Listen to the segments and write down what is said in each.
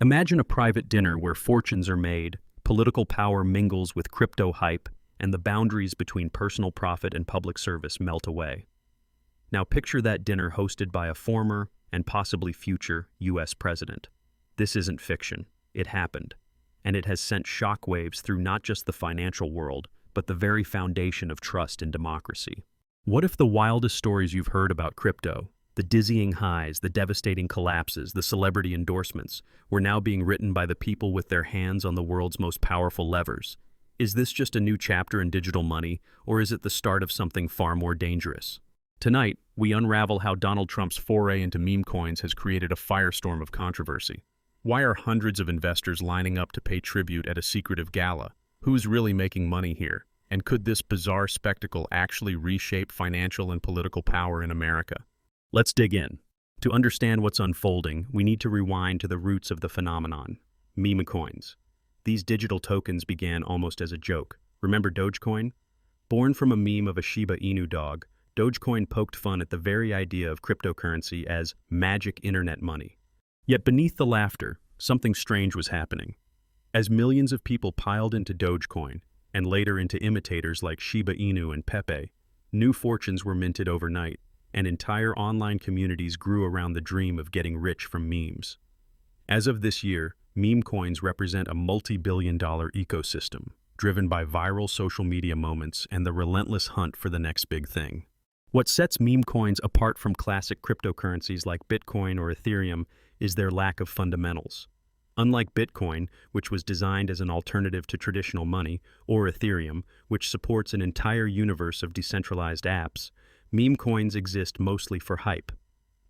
Imagine a private dinner where fortunes are made, political power mingles with crypto hype, and the boundaries between personal profit and public service melt away. Now picture that dinner hosted by a former and possibly future US president. This isn't fiction. It happened. And it has sent shockwaves through not just the financial world, but the very foundation of trust in democracy. What if the wildest stories you've heard about crypto, the dizzying highs, the devastating collapses, the celebrity endorsements, were now being written by the people with their hands on the world's most powerful levers? Is this just a new chapter in digital money, or is it the start of something far more dangerous? Tonight, we unravel how Donald Trump's foray into meme coins has created a firestorm of controversy. Why are hundreds of investors lining up to pay tribute at a secretive gala? Who's really making money here? And could this bizarre spectacle actually reshape financial and political power in America? Let's dig in. To understand what's unfolding, we need to rewind to the roots of the phenomenon: memecoins. These digital tokens began almost as a joke. Remember Dogecoin? Born from a meme of a Shiba Inu dog, Dogecoin poked fun at the very idea of cryptocurrency as magic internet money. Yet beneath the laughter, something strange was happening. As millions of people piled into Dogecoin, and later into imitators like Shiba Inu and Pepe, new fortunes were minted overnight, and entire online communities grew around the dream of getting rich from memes. As of this year, meme coins represent a multi-billion-dollar ecosystem, driven by viral social media moments and the relentless hunt for the next big thing. What sets meme coins apart from classic cryptocurrencies like Bitcoin or Ethereum is their lack of fundamentals. Unlike Bitcoin, which was designed as an alternative to traditional money, or Ethereum, which supports an entire universe of decentralized apps, meme coins exist mostly for hype.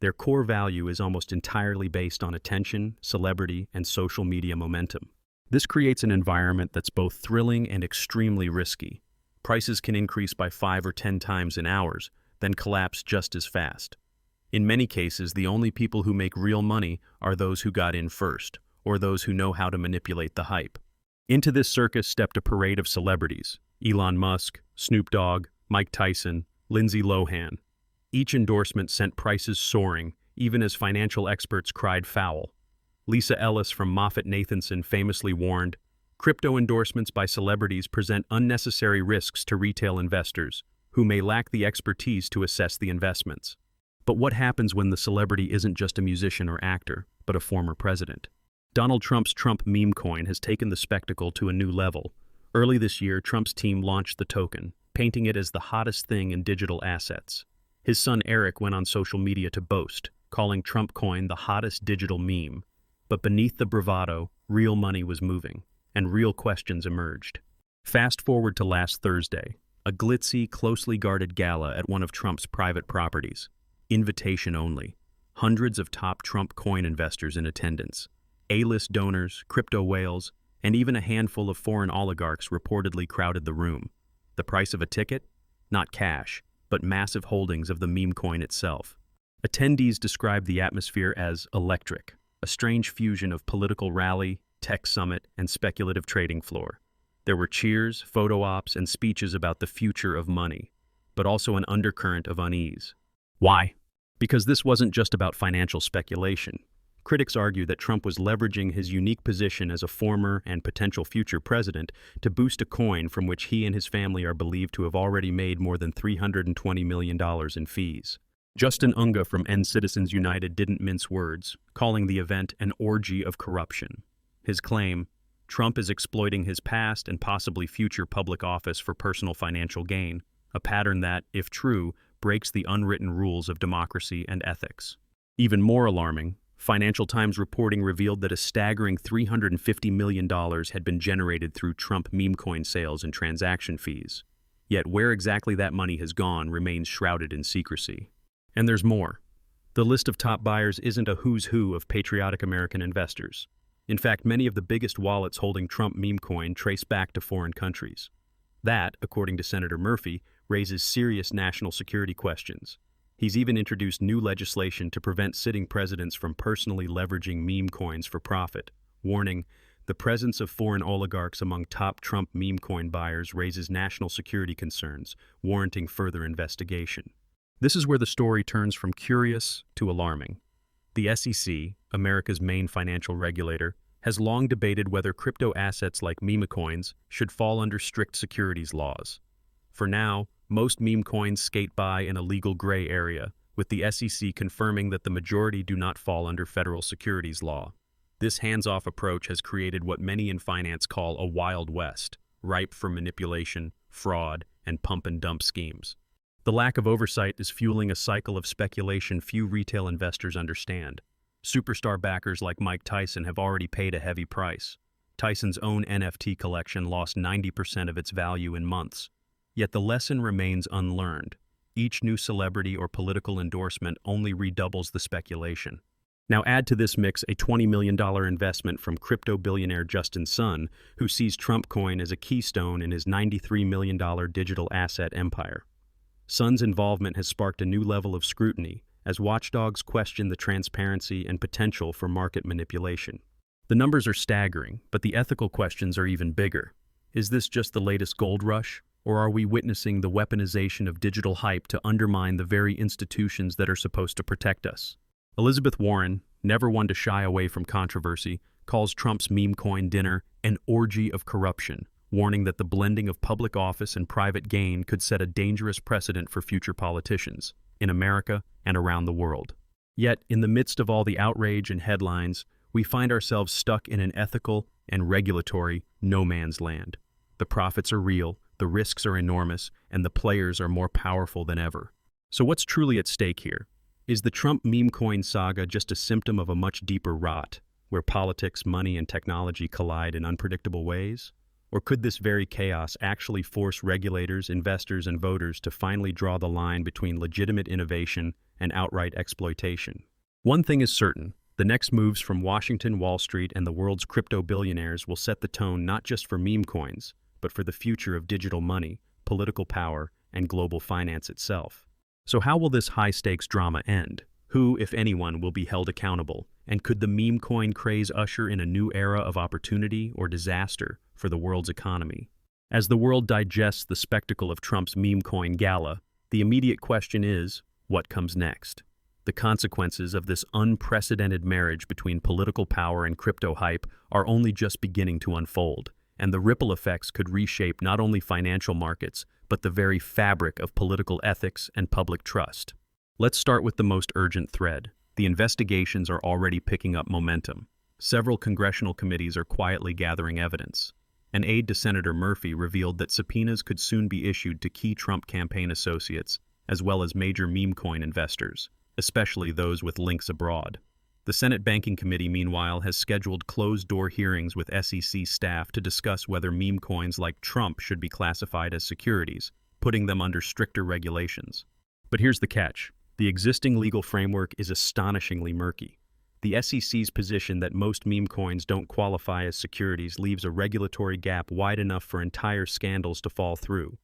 Their core value is almost entirely based on attention, celebrity, and social media momentum. This creates an environment that's both thrilling and extremely risky. Prices can increase by 5 or 10 times in hours, then collapse just as fast. In many cases, the only people who make real money are those who got in first, or those who know how to manipulate the hype. Into this circus stepped a parade of celebrities: Elon Musk, Snoop Dogg, Mike Tyson, Lindsay Lohan. Each endorsement sent prices soaring, even as financial experts cried foul. Lisa Ellis from MoffettNathanson famously warned, "Crypto endorsements by celebrities present unnecessary risks to retail investors, who may lack the expertise to assess the investments." But what happens when the celebrity isn't just a musician or actor, but a former president? Donald Trump's Trump meme coin has taken the spectacle to a new level. Early this year, Trump's team launched the token, painting it as the hottest thing in digital assets. His son Eric went on social media to boast, calling Trump coin the hottest digital meme. But beneath the bravado, real money was moving, and real questions emerged. Fast forward to last Thursday, a glitzy, closely guarded gala at one of Trump's private properties. Invitation only. Hundreds of top Trump coin investors in attendance. A-list donors, crypto whales, and even a handful of foreign oligarchs reportedly crowded the room. The price of a ticket? Not cash, but massive holdings of the meme coin itself. Attendees described the atmosphere as electric, a strange fusion of political rally, tech summit, and speculative trading floor. There were cheers, photo ops, and speeches about the future of money, but also an undercurrent of unease. Why? Because this wasn't just about financial speculation. Critics argue that Trump was leveraging his unique position as a former and potential future president to boost a coin from which he and his family are believed to have already made more than $320 million in fees. Justin Unga from End Citizens United didn't mince words, calling the event an orgy of corruption. His claim: Trump is exploiting his past and possibly future public office for personal financial gain, a pattern that, if true, breaks the unwritten rules of democracy and ethics. Even more alarming, Financial Times reporting revealed that a staggering $350 million had been generated through Trump meme coin sales and transaction fees. Yet where exactly that money has gone remains shrouded in secrecy. And there's more. The list of top buyers isn't a who's who of patriotic American investors. In fact, many of the biggest wallets holding Trump meme coin trace back to foreign countries. That, according to Senator Murphy, raises serious national security questions. He's even introduced new legislation to prevent sitting presidents from personally leveraging meme coins for profit, warning, "The presence of foreign oligarchs among top Trump meme coin buyers raises national security concerns, warranting further investigation." This is where the story turns from curious to alarming. The SEC, America's main financial regulator, has long debated whether crypto assets like memecoins should fall under strict securities laws. For now, most memecoins skate by in a legal gray area, with the SEC confirming that the majority do not fall under federal securities law. This hands-off approach has created what many in finance call a Wild West, ripe for manipulation, fraud, and pump-and-dump schemes. The lack of oversight is fueling a cycle of speculation few retail investors understand. Superstar backers like Mike Tyson have already paid a heavy price. Tyson's own NFT collection lost 90% of its value in months. Yet the lesson remains unlearned. Each new celebrity or political endorsement only redoubles the speculation. Now add to this mix a $20 million investment from crypto billionaire Justin Sun, who sees Trump coin as a keystone in his $93 million digital asset empire. Sun's involvement has sparked a new level of scrutiny, as watchdogs question the transparency and potential for market manipulation. The numbers are staggering, but the ethical questions are even bigger. Is this just the latest gold rush, or are we witnessing the weaponization of digital hype to undermine the very institutions that are supposed to protect us? Elizabeth Warren, never one to shy away from controversy, calls Trump's memecoin dinner an orgy of corruption, warning that the blending of public office and private gain could set a dangerous precedent for future politicians, in America and around the world. Yet, in the midst of all the outrage and headlines, we find ourselves stuck in an ethical and regulatory no man's land. The profits are real, the risks are enormous, and the players are more powerful than ever. So what's truly at stake here? Is the Trump memecoin saga just a symptom of a much deeper rot, where politics, money, and technology collide in unpredictable ways? Or could this very chaos actually force regulators, investors, and voters to finally draw the line between legitimate innovation and outright exploitation? One thing is certain: the next moves from Washington, Wall Street, and the world's crypto billionaires will set the tone not just for memecoins, but for the future of digital money, political power, and global finance itself. So how will this high-stakes drama end? Who, if anyone, will be held accountable? And could the memecoin craze usher in a new era of opportunity or disaster for the world's economy? As the world digests the spectacle of Trump's memecoin gala, the immediate question is, what comes next? The consequences of this unprecedented marriage between political power and crypto hype are only just beginning to unfold, and the ripple effects could reshape not only financial markets, but the very fabric of political ethics and public trust. Let's start with the most urgent thread. The investigations are already picking up momentum. Several congressional committees are quietly gathering evidence. An aide to Senator Murphy revealed that subpoenas could soon be issued to key Trump campaign associates, as well as major memecoin investors, especially those with links abroad. The Senate Banking Committee, meanwhile, has scheduled closed-door hearings with SEC staff to discuss whether memecoins like Trump should be classified as securities, putting them under stricter regulations. But here's the catch. The existing legal framework is astonishingly murky. The SEC's position that most memecoins don't qualify as securities leaves a regulatory gap wide enough for entire scandals to fall through.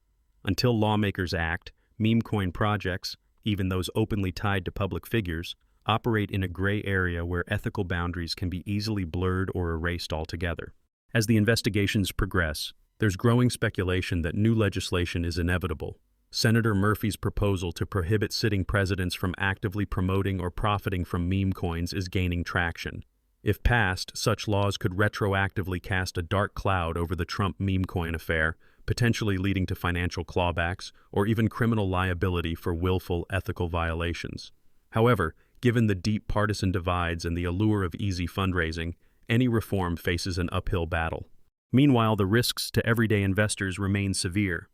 Until lawmakers act, memecoin projects, even those openly tied to public figures, operate in a gray area where ethical boundaries can be easily blurred or erased altogether. As the investigations progress, there's growing speculation that new legislation is inevitable. Senator Murphy's proposal to prohibit sitting presidents from actively promoting or profiting from memecoins is gaining traction. If passed, such laws could retroactively cast a dark cloud over the Trump memecoin affair, potentially leading to financial clawbacks or even criminal liability for willful ethical violations. However, given the deep partisan divides and the allure of easy fundraising, any reform faces an uphill battle. Meanwhile, the risks to everyday investors remain severe.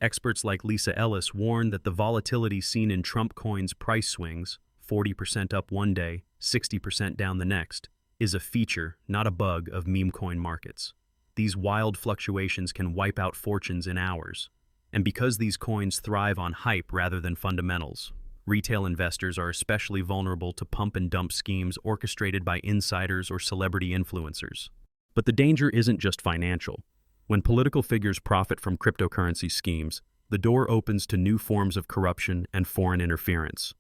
Experts like Lisa Ellis warn that the volatility seen in Trump coins' price swings, 40% up one day, 60% down the next, is a feature, not a bug, of memecoin markets. These wild fluctuations can wipe out fortunes in hours. And because these coins thrive on hype rather than fundamentals, retail investors are especially vulnerable to pump-and-dump schemes orchestrated by insiders or celebrity influencers. But the danger isn't just financial. When political figures profit from cryptocurrency schemes, the door opens to new forms of corruption and foreign interference.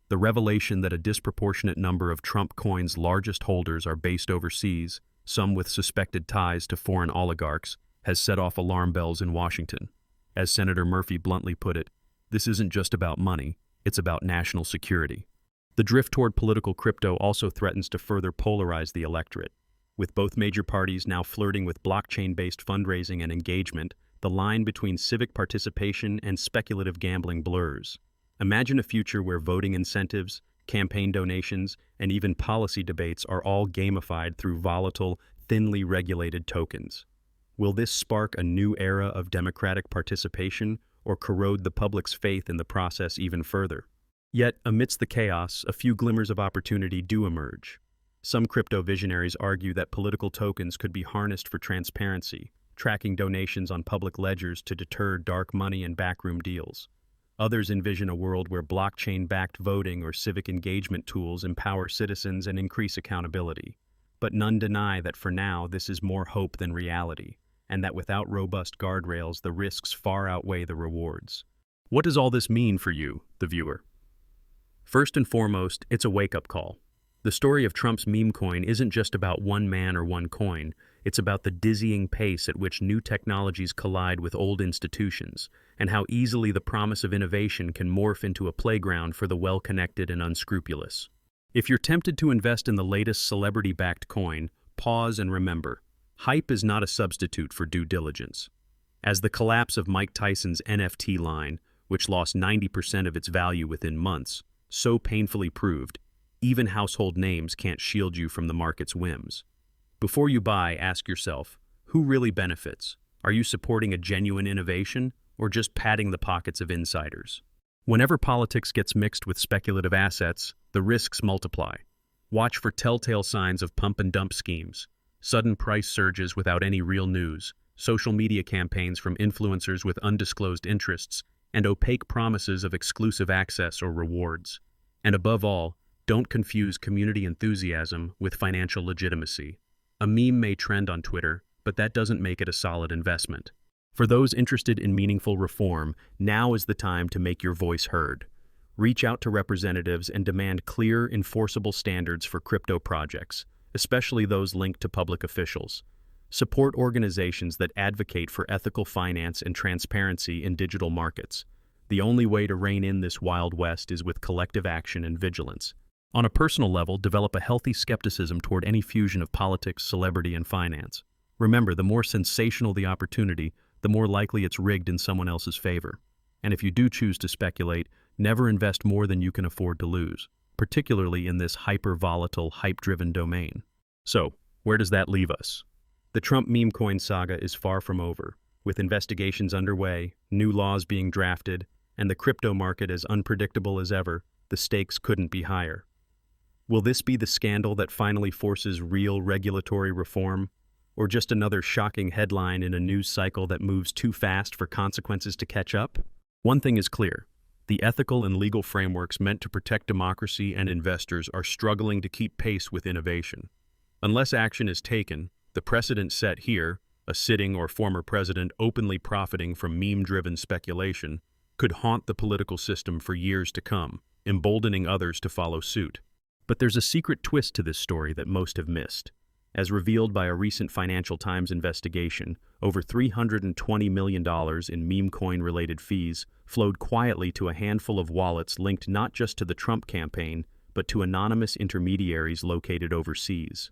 The revelation that a disproportionate number of Trump coins' largest holders are based overseas, some with suspected ties to foreign oligarchs, has set off alarm bells in Washington. As Senator Murphy bluntly put it, this isn't just about money, it's about national security. The drift toward political crypto also threatens to further polarize the electorate. With both major parties now flirting with blockchain-based fundraising and engagement, the line between civic participation and speculative gambling blurs. Imagine a future where voting incentives, campaign donations, and even policy debates are all gamified through volatile, thinly regulated tokens. Will this spark a new era of democratic participation or corrode the public's faith in the process even further? Yet, amidst the chaos, a few glimmers of opportunity do emerge. Some crypto visionaries argue that political tokens could be harnessed for transparency, tracking donations on public ledgers to deter dark money and backroom deals. Others envision a world where blockchain-backed voting or civic engagement tools empower citizens and increase accountability. But none deny that for now this is more hope than reality, and that without robust guardrails the risks far outweigh the rewards. What does all this mean for you, the viewer? First and foremost, it's a wake-up call. The story of Trump's Memecoin isn't just about one man or one coin. It's about the dizzying pace at which new technologies collide with old institutions, and how easily the promise of innovation can morph into a playground for the well-connected and unscrupulous. If you're tempted to invest in the latest celebrity-backed coin, pause and remember, hype is not a substitute for due diligence. As the collapse of Mike Tyson's NFT line, which lost 90% of its value within months, so painfully proved, even household names can't shield you from the market's whims. Before you buy, ask yourself, who really benefits? Are you supporting a genuine innovation, or just padding the pockets of insiders? Whenever politics gets mixed with speculative assets, the risks multiply. Watch for telltale signs of pump-and-dump schemes, sudden price surges without any real news, social media campaigns from influencers with undisclosed interests, and opaque promises of exclusive access or rewards. And above all, don't confuse community enthusiasm with financial legitimacy. A meme may trend on Twitter, but that doesn't make it a solid investment. For those interested in meaningful reform, now is the time to make your voice heard. Reach out to representatives and demand clear, enforceable standards for crypto projects, especially those linked to public officials. Support organizations that advocate for ethical finance and transparency in digital markets. The only way to rein in this Wild West is with collective action and vigilance. On a personal level, develop a healthy skepticism toward any fusion of politics, celebrity, and finance. Remember, the more sensational the opportunity, the more likely it's rigged in someone else's favor. And if you do choose to speculate, never invest more than you can afford to lose, particularly in this hyper-volatile, hype-driven domain. So, where does that leave us? The Trump Memecoin saga is far from over, with investigations underway, new laws being drafted, and the crypto market as unpredictable as ever. The stakes couldn't be higher. Will this be the scandal that finally forces real regulatory reform, or just another shocking headline in a news cycle that moves too fast for consequences to catch up? One thing is clear. The ethical and legal frameworks meant to protect democracy and investors are struggling to keep pace with innovation. Unless action is taken, the precedent set here, a sitting or former president openly profiting from meme-driven speculation, could haunt the political system for years to come, emboldening others to follow suit. But there's a secret twist to this story that most have missed. As revealed by a recent Financial Times investigation, over $320 million in Memecoin-related fees flowed quietly to a handful of wallets linked not just to the Trump campaign, but to anonymous intermediaries located overseas.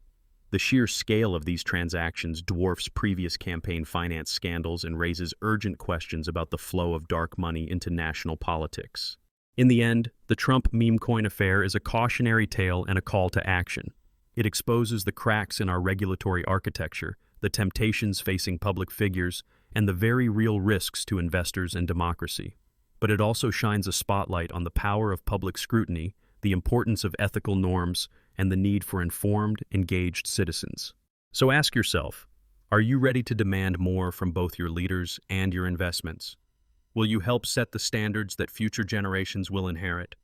The sheer scale of these transactions dwarfs previous campaign finance scandals and raises urgent questions about the flow of dark money into national politics. In the end, the Trump Memecoin affair is a cautionary tale and a call to action. It exposes the cracks in our regulatory architecture, the temptations facing public figures, and the very real risks to investors and democracy. But it also shines a spotlight on the power of public scrutiny, the importance of ethical norms, and the need for informed, engaged citizens. So ask yourself, are you ready to demand more from both your leaders and your investments? Will you help set the standards that future generations will inherit?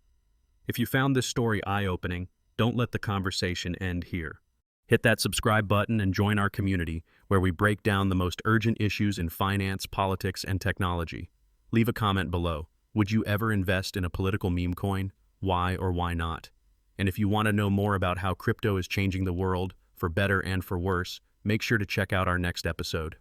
If you found this story eye-opening, don't let the conversation end here. Hit that subscribe button and join our community, where we break down the most urgent issues in finance, politics, and technology. Leave a comment below. Would you ever invest in a political meme coin? Why or why not? And if you want to know more about how crypto is changing the world, for better and for worse, make sure to check out our next episode.